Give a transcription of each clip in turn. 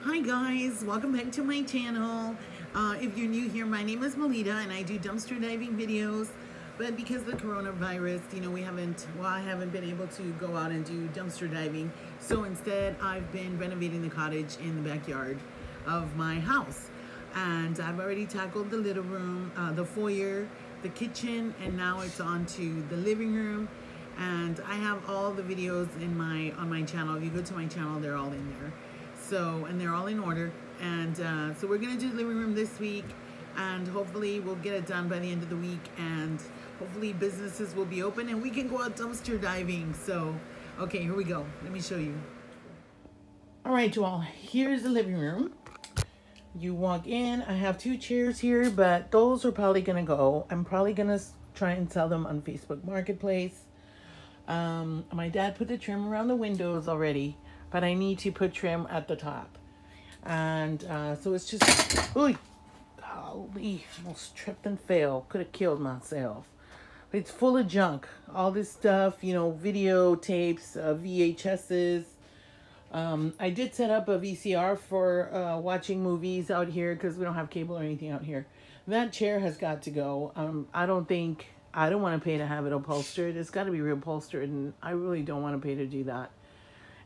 Hi guys, welcome back to my channel. If you're new here, my name is Melita and I do dumpster diving videos. But because of the coronavirus, I haven't been able to go out and do dumpster diving. So instead, I've been renovating the cottage in the backyard of my house. And I've already tackled the little room, the foyer, the kitchen, and now it's on to the living room. And I have all the videos on my channel. If you go to my channel, they're all in there. So, and they're all in order. And so we're gonna do the living room this week, and hopefully we'll get it done by the end of the week, and hopefully businesses will be open and we can go out dumpster diving. So, okay, here we go. Let me show you. All right, you all, here's the living room. You walk in, I have 2 chairs here, but those are probably gonna go. I'm probably gonna try and sell them on Facebook Marketplace. My dad put the trim around the windows already, but I need to put trim at the top. And so it's just, ooh, golly, almost tripped and fell. Could have killed myself. But it's full of junk. All this stuff, you know, videotapes, VHSs. I did set up a VCR for watching movies out here because we don't have cable or anything out here. That chair has got to go. I don't want to pay to have it upholstered. It's got to be reupholstered, and I really don't want to pay to do that.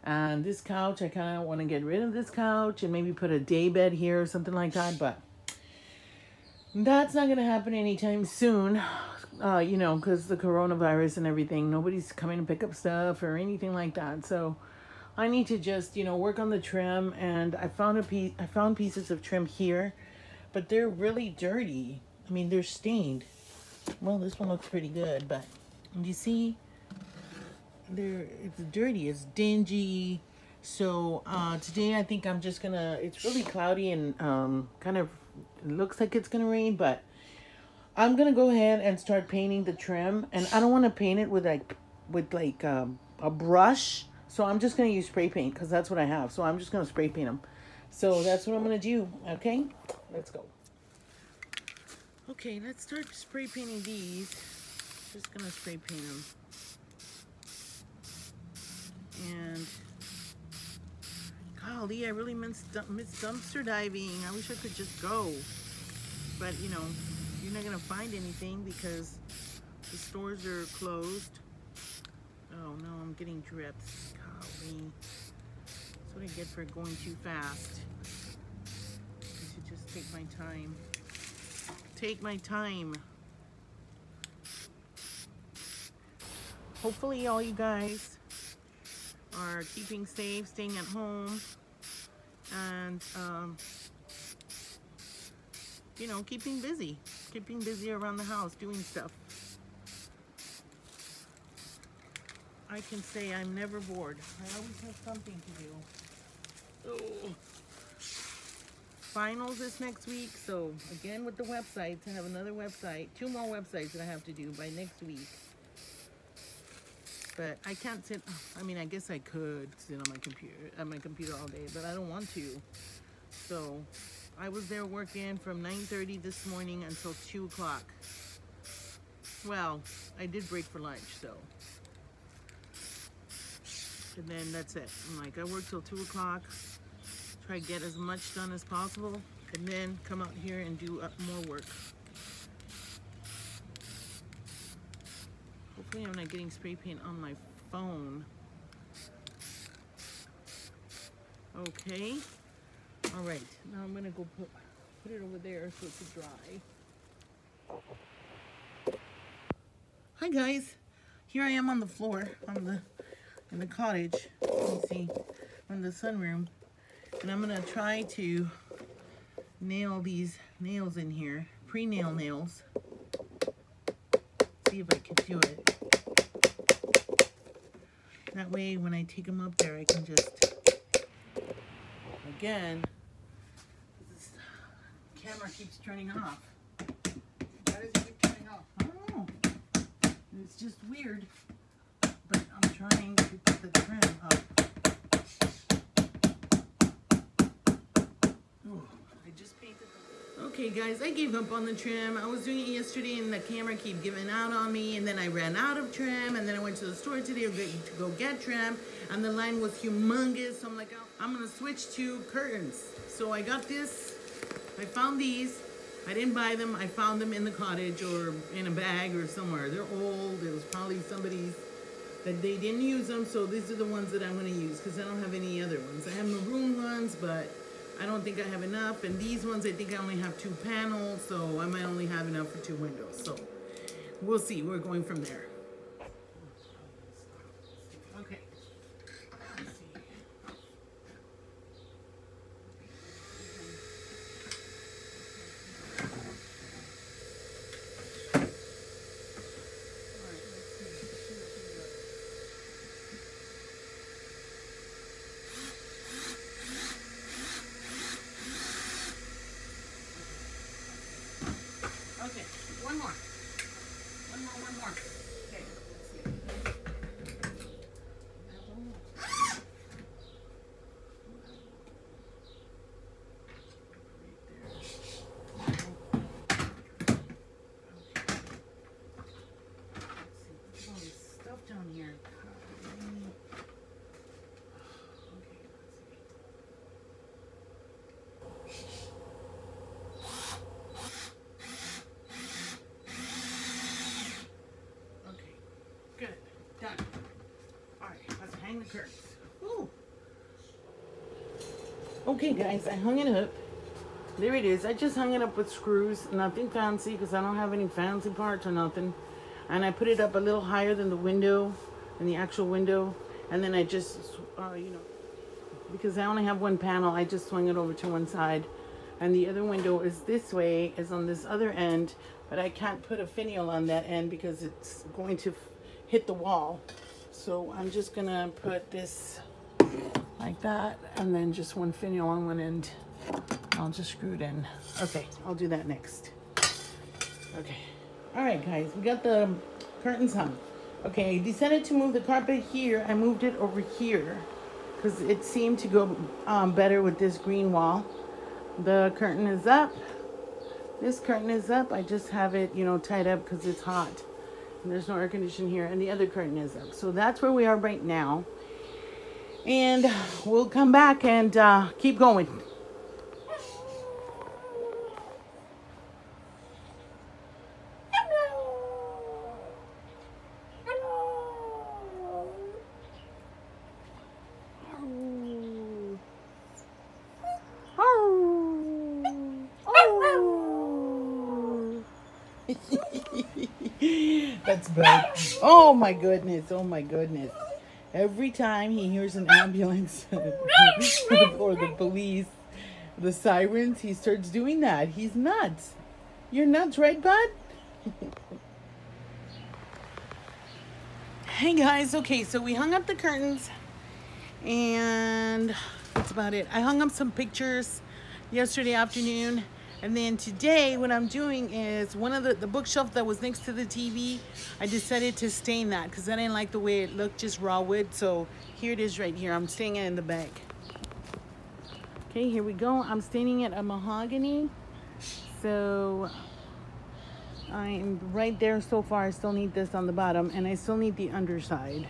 And this couch, I kind of want to get rid of this couch and maybe put a day bed here or something like that, but that's not going to happen anytime soon, you know, because the coronavirus and everything. Nobody's coming to pick up stuff or anything like that. So I need to just, you know, work on the trim. And I found pieces of trim here, but they're really dirty. I mean, they're stained. Well, this one looks pretty good, but you see, it's dirty, it's dingy. So today I think I'm just gonna, it's really cloudy and kind of, it looks like it's gonna rain, but I'm gonna go ahead and start painting the trim. And I don't want to paint it with a brush, so I'm just gonna use spray paint because that's what I have. So I'm just gonna spray paint them. So that's what I'm gonna do. Okay, let's go. Okay, let's start spray painting these. Just gonna spray paint them. And golly, I really miss dumpster diving. I wish I could just go, but you know, you're not gonna find anything because the stores are closed. Oh no, I'm getting drips. Golly, that's what I get for going too fast. I should just take my time. Take my time. Hopefully all you guys are keeping safe, staying at home, and you know, keeping busy around the house doing stuff. I can say I'm never bored. I always have something to do. Oh. Finals this next week, so again with the websites, I have another website, 2 more websites that I have to do by next week. But I can't sit, I mean, I guess I could sit on my computer all day, but I don't want to. So I was there working from 9:30 this morning until 2 o'clock. Well, I did break for lunch, so. And then that's it. I'm like, I work till 2 o'clock, try to get as much done as possible, and then come out here and do more work. Hopefully I'm not getting spray paint on my phone. Okay. All right. Now I'm gonna go put it over there so it can dry. Hi guys. Here I am on the floor in the cottage. You can see in the sunroom, and I'm gonna try to nail these nails in here, pre-nail nails. See if I can do it. That way when I take them up there, I can just, again, this camera keeps turning off. Why does it keep turning off? I don't know. It's just weird. But I'm trying to put the trim up. Ooh, I just painted the... Okay guys, I gave up on the trim. I was doing it yesterday and the camera kept giving out on me, and then I ran out of trim, and then I went to the store today to go get trim, and the line was humongous. So I'm like, I'm gonna switch to curtains. So I got this, I found these. I didn't buy them, I found them in the cottage or in a bag or somewhere. They're old, it was probably somebody's that they didn't use them, so these are the ones that I'm gonna use because I don't have any other ones. I have maroon ones, but I don't think I have enough, and these ones I think I only have 2 panels, so I might only have enough for 2 windows. So we'll see. We're going from there. Okay. Let's see. Okay, one more. Okay, let's see. Let's see, all this stuff down here. Good. Done. Alright, let's hang the curtains. Woo. Okay guys, I hung it up. There it is. I just hung it up with screws. Nothing fancy because I don't have any fancy parts or nothing. And I put it up a little higher than the window, than the actual window. And then I just, you know, because I only have 1 panel, I just swung it over to one side. And the other window is this way, is on this other end. But I can't put a finial on that end because it's going to hit the wall. So I'm just gonna put this like that, and then just 1 finial on one end. I'll just screw it in. Okay, I'll do that next. Okay. All right, guys, we got the curtains hung. Okay, I decided to move the carpet here. I moved it over here because it seemed to go better with this green wall. The curtain is up. This curtain is up. I just have it, you know, tied up because it's hot. And there's no air conditioning here, and the other curtain is up. So that's where we are right now. And we'll come back and keep going. That's bad. Oh my goodness. Oh my goodness. Every time he hears an ambulance or the police, the sirens, he starts doing that. He's nuts. You're nuts, right, bud? Hey guys, okay, so we hung up the curtains and that's about it. I hung up some pictures yesterday afternoon, and then today what I'm doing is one of the bookshelf that was next to the TV, I decided to stain that because I didn't like the way it looked, just raw wood. So here it is right here. I'm staining it in the bag. Okay, here we go. I'm staining it a mahogany. So I'm right there so far. I still need this on the bottom, and I still need the underside.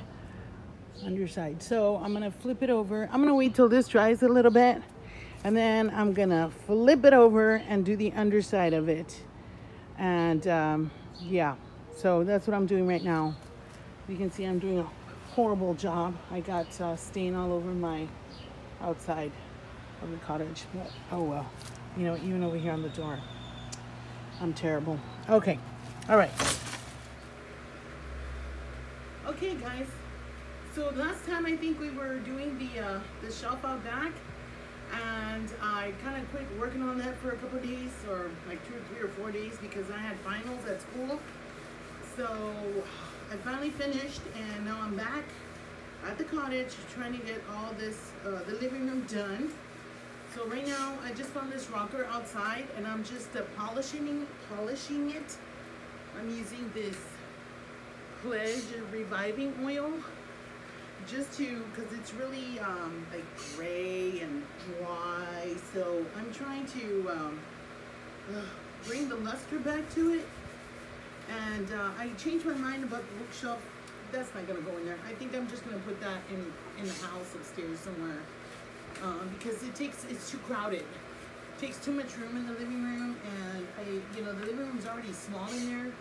So I'm gonna flip it over. I'm gonna wait till this dries a little bit, and then I'm gonna flip it over and do the underside of it. And yeah, so that's what I'm doing right now. You can see I'm doing a horrible job. I got stain all over my outside of the cottage, but oh well. You know, even over here on the door, I'm terrible. Okay, all right. Okay, guys. So last time I think we were doing the shelf out back, and I kind of quit working on that for a couple of days, or like 2 or 3 or 4 days, because I had finals at school. So I finally finished, and now I'm back at the cottage trying to get all this, the living room done. So right now I just found this rocker outside, and I'm just polishing it. I'm using this Pledge Reviving Oil, just to, because it's really like gray and dry. So I'm trying to bring the luster back to it. And I changed my mind about the bookshelf. That's not gonna go in there. I think I'm just gonna put that in the house upstairs somewhere, because it's too crowded. It takes too much room in the living room, and the living room's already small in there,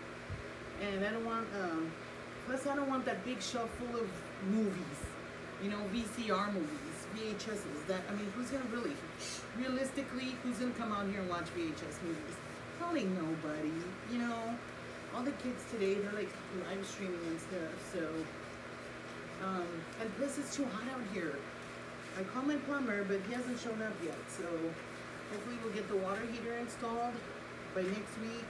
and I don't want. Plus, I don't want that big shelf full of movies. VCR movies, VHSs. Who's gonna realistically, who's gonna come out here and watch VHS movies? Probably nobody. All the kids today, they're like live streaming and stuff, so, and plus it's too hot out here. I called my plumber, but he hasn't shown up yet, so hopefully we'll get the water heater installed by next week,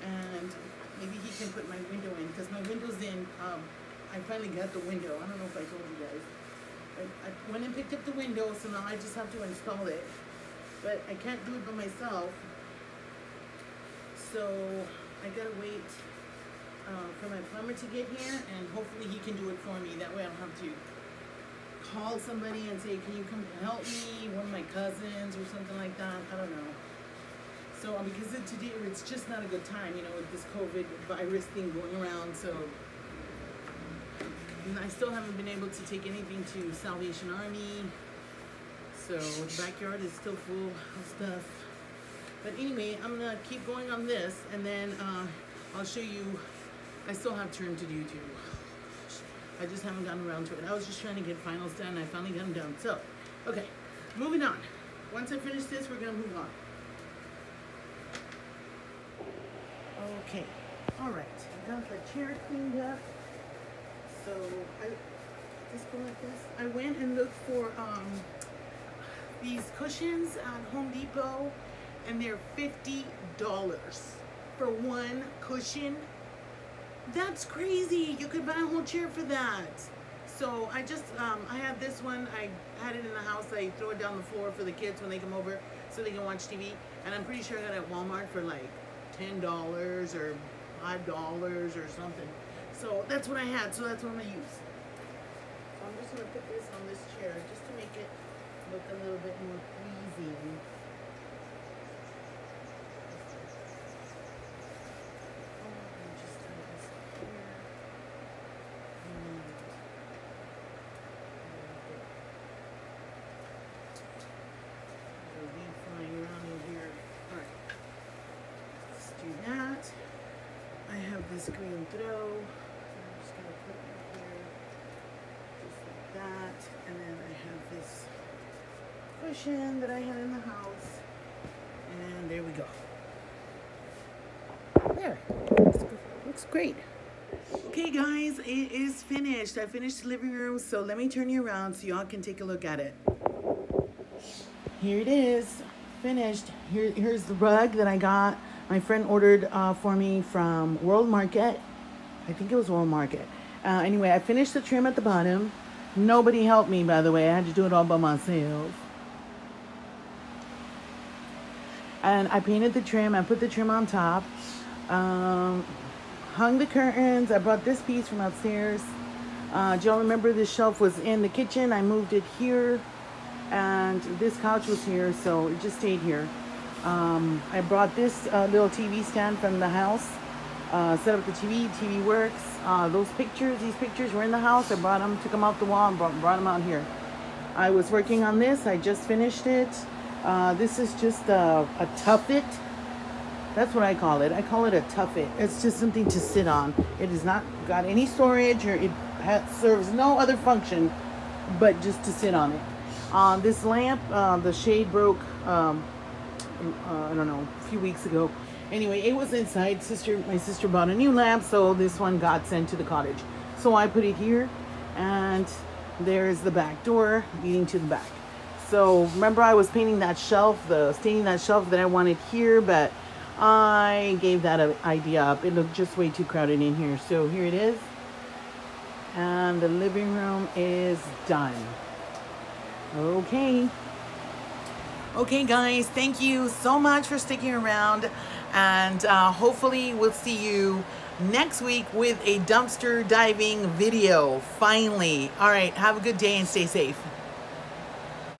and maybe he can put my window in, because my window's in. I finally got the window. I don't know if I told you guys. I went and picked up the window, so now I just have to install it, but I can't do it by myself, so I gotta wait for my plumber to get here, and hopefully he can do it for me. That way I don't have to call somebody and say, can you come help me? One of my cousins or something like that. I don't know. So because today it's just not a good time, with this COVID virus thing going around. So and I still haven't been able to take anything to Salvation Army. So the backyard is still full of stuff. But anyway, I'm gonna keep going on this, and then I'll show you. I still have trim to do too. I just haven't gotten around to it. I was just trying to get finals done, and I finally got them done. So, okay, moving on. Once I finish this, we're gonna move on. Okay, all right. I got the chair cleaned up. So I just go like this. I went and looked for these cushions at Home Depot, and they're $50 for one cushion. That's crazy. You could buy a whole chair for that. So I just, I have this one. I had it in the house. I throw it down the floor for the kids when they come over so they can watch TV. And I'm pretty sure I got it at Walmart for like $10 or $5 or something. So that's what I had. So that's what I'm going to use. So I'm just going to put this on this chair just to make it look a little bit more pleasing. This green throw. I'm just gonna put it here, just like that. And then I have this cushion that I had in the house, and there we go. There, looks great. Okay, guys, it is finished. I finished the living room, so let me turn you around so y'all can take a look at it. Here it is, finished. Here's the rug that I got. My friend ordered for me from World Market. I think it was World Market. Anyway, I finished the trim at the bottom. Nobody helped me, by the way. I had to do it all by myself. And I painted the trim. I put the trim on top. Hung the curtains. I brought this piece from upstairs. Do y'all remember this shelf was in the kitchen? I moved it here. And this couch was here, so it just stayed here. I brought this little TV stand from the house, set up the TV works. These pictures were in the house. I brought them, took them off the wall, and brought them out here. I was working on this. I just finished it. This is just a tuffet. That's what I call it. I call it a tuffet. It's just something to sit on. It has not got any storage, or it serves no other function but just to sit on it. This lamp, the shade broke, I don't know, a few weeks ago. Anyway, it was inside. My sister bought a new lamp, so this one got sent to the cottage. So I put it here, and there's the back door leading to the back. So remember, I was painting that shelf, staining that shelf that I wanted here, but I gave that idea up. It looked just way too crowded in here. So here it is, and the living room is done. Okay, guys, thank you so much for sticking around, and hopefully we'll see you next week with a dumpster diving video, finally. All right, have a good day and stay safe.